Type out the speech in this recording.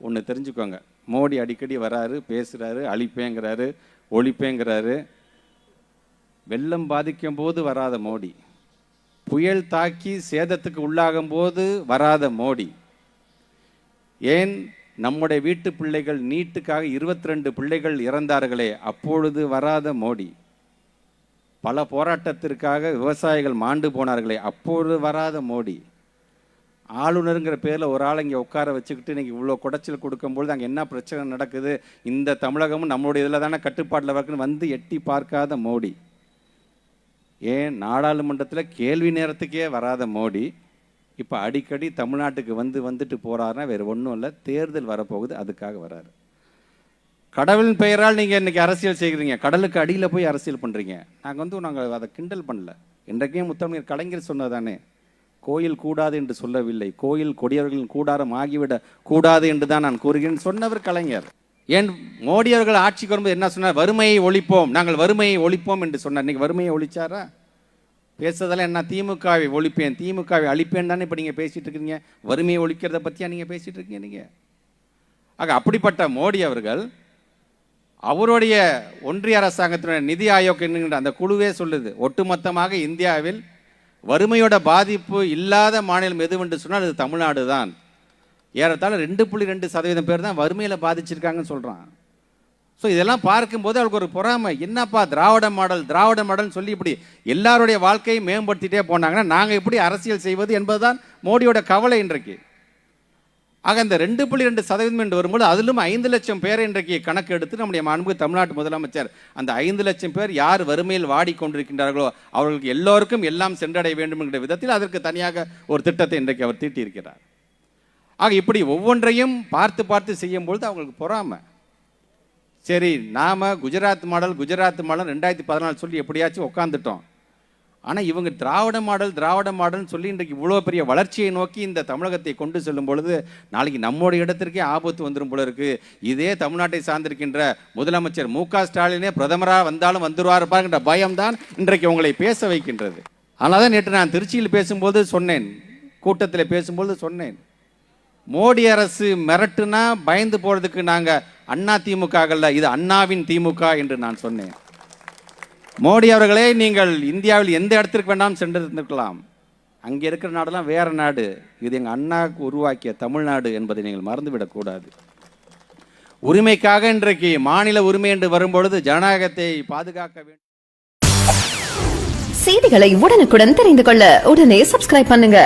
ஒன்று தெரிஞ்சுக்கோங்க. மோடி அடிக்கடி வராரு, பேசுகிறாரு, அழிப்பேங்கிறாரு, ஒழிப்பேங்கிறாரு. வெள்ளம் பாதிக்கும் போது வராத மோடி, புயல் தாக்கி சேதத்துக்கு உள்ளாகும் போது வராத மோடி, ஏன் நம்முடைய வீட்டு பிள்ளைகள் நீட்டுக்காக 22 பிள்ளைகள் இறந்தார்களே அப்பொழுது வராத மோடி, பல போராட்டத்திற்காக விவசாயிகள் மாண்டு போனார்களே அப்பொழுது வராத மோடி, ஆளுநருங்கிற பேரில் ஒரு ஆள் இங்கே உட்கார வச்சுக்கிட்டு இன்றைக்கி இவ்வளோ குடைச்சல் கொடுக்கும்பொழுது அங்கே என்ன பிரச்சனை நடக்குது, இந்த தமிழகமும் நம்மளுடைய இதில் தானே கட்டுப்பாட்டில் இருக்குன்னு வந்து எட்டி பார்க்காத மோடி, ஏன் நாடாளுமன்றத்தில் கேள்வி நேரத்துக்கே வராத மோடி இப்போ அடிக்கடி தமிழ்நாட்டுக்கு வந்துட்டு போகிறாருன்னா வேறு ஒன்றும் இல்லை, தேர்தல் வரப்போகுது அதுக்காக வராரு. கடவுளின் பெயரால் நீங்கள் இன்றைக்கி அரசியல் செய்கிறீங்க, கடலுக்கு அடியில் போய் அரசியல் பண்ணுறீங்க. நாங்கள் அதை கிண்டல் பண்ணல. இன்றைக்கே முத்தமிழர் கலைஞர் சொன்னதானே, கோயில் கூடாது என்று சொல்லவில்லை, கோயில் கொடியவர்களின் கூடாரம் ஆகிவிட கூடாது என்று தான் நான் கூறுகிறேன் சொன்னவர் கலைஞர். ஏன் மோடி அவர்கள் ஆட்சிக்கு வரும்போது என்ன சொன்னார்? வறுமையை ஒழிப்போம், நாங்கள் வறுமையை ஒழிப்போம் என்று சொன்னார். இன்னைக்கு வறுமையை ஒழிச்சாரா? பேசுறதெல்லாம் என்ன, திமுகவை ஒழிப்பேன், திமுகவை அழிப்பேன் தானே இப்போ நீங்கள் பேசிட்டு இருக்கீங்க. வறுமையை ஒழிக்கிறத பற்றியா நீங்கள் பேசிட்டு இருக்கீங்க நீங்கள்? ஆக அப்படிப்பட்ட மோடி அவர்கள் அவருடைய ஒன்றிய அரசாங்கத்தினுடைய நிதி ஆயோக் என்கின்ற அந்த குழுவே சொல்லுது, ஒட்டுமொத்தமாக இந்தியாவில் வறுமையோட பாதிப்பு இல்லாத மாநிலம் எதுவென்று சொன்னால் அது தமிழ்நாடு தான். ஏறத்தாழ 2.2% பேர் தான் வறுமையில் பாதிச்சிருக்காங்கன்னு சொல்கிறான். ஸோ இதெல்லாம் பார்க்கும்போது அவருக்கு ஒரு பொறாமை, என்னப்பா திராவிட மாடல் சொல்லி இப்படி எல்லாருடைய வாழ்க்கையை மேம்படுத்திட்டே போனாங்கன்னா நாங்கள் எப்படி அரசியல் செய்வது என்பதுதான் மோடியோட கவலை இன்றைக்கு. ஆக அந்த 2.2% என்று வரும்போது அதிலும் 5 லட்சம் பேரை இன்றைக்கு கணக்கு எடுத்து நம்முடைய மாண்புமிகு தமிழ்நாட்டு முதலமைச்சர் அந்த 5 லட்சம் பேர் யார் வறுமையில் வாடிக்கொண்டிருக்கின்றார்களோ அவர்களுக்கு எல்லோருக்கும் எல்லாம் சென்றடைய வேண்டும் என்கிற விதத்தில் அதற்கு தனியாக ஒரு திட்டத்தை இன்றைக்கு அவர் தீட்டியிருக்கிறார். ஆக இப்படி ஒவ்வொன்றையும் பார்த்து செய்யும்பொழுது அவங்களுக்கு பொறாமை. சரி, நாம் குஜராத் மாடல் 2014 சொல்லி எப்படியாச்சும் உட்காந்துட்டோம். ஆனால் இவங்க திராவிட மாடல்னு சொல்லி இன்றைக்கு இவ்வளோ பெரிய வளர்ச்சியை நோக்கி இந்த தமிழகத்தை கொண்டு செல்லும் பொழுது நாளைக்கு நம்முடைய இடத்திற்கே ஆபத்து வந்துடும் போல இருக்கு. இதே தமிழ்நாட்டை சார்ந்திருக்கின்ற முதலமைச்சர் மு.க. ஸ்டாலினே பிரதமராக வந்தாலும் வந்துருவார் பாருங்கிற பயம்தான் இன்றைக்கு உங்களை பேச வைக்கின்றது. ஆனால் தான் நேற்று நான் திருச்சியில் பேசும்போது சொன்னேன், கூட்டத்தில் பேசும்போது சொன்னேன், மோடி அரசு மிரட்டுனா பயந்து போறதுக்கு நாங்கள் அண்ணா திமுக அல்ல, இது அண்ணாவின் திமுக என்று நான் சொன்னேன். மோடி அவர்களே, நீங்கள் இந்தியாவில் எந்த இடத்திற்கு வேண்டாம் சென்றிருந்திருக்கலாம், அங்கே இருக்கிற நாடெல்லாம் வேற நாடு, இது எங்கள் அண்ணாவுக்கு உருவாக்கிய தமிழ்நாடு என்பதை நீங்கள் மறந்துவிடக்கூடாது. உரிமைக்காக இன்றைக்கு மாநில உரிமை என்று வரும்பொழுது ஜனநாயகத்தை பாதுகாக்க வேண்டும். செய்திகளை உடனுக்குடன் தெரிந்து கொள்ள உடனே சப்ஸ்கிரைப் பண்ணுங்க.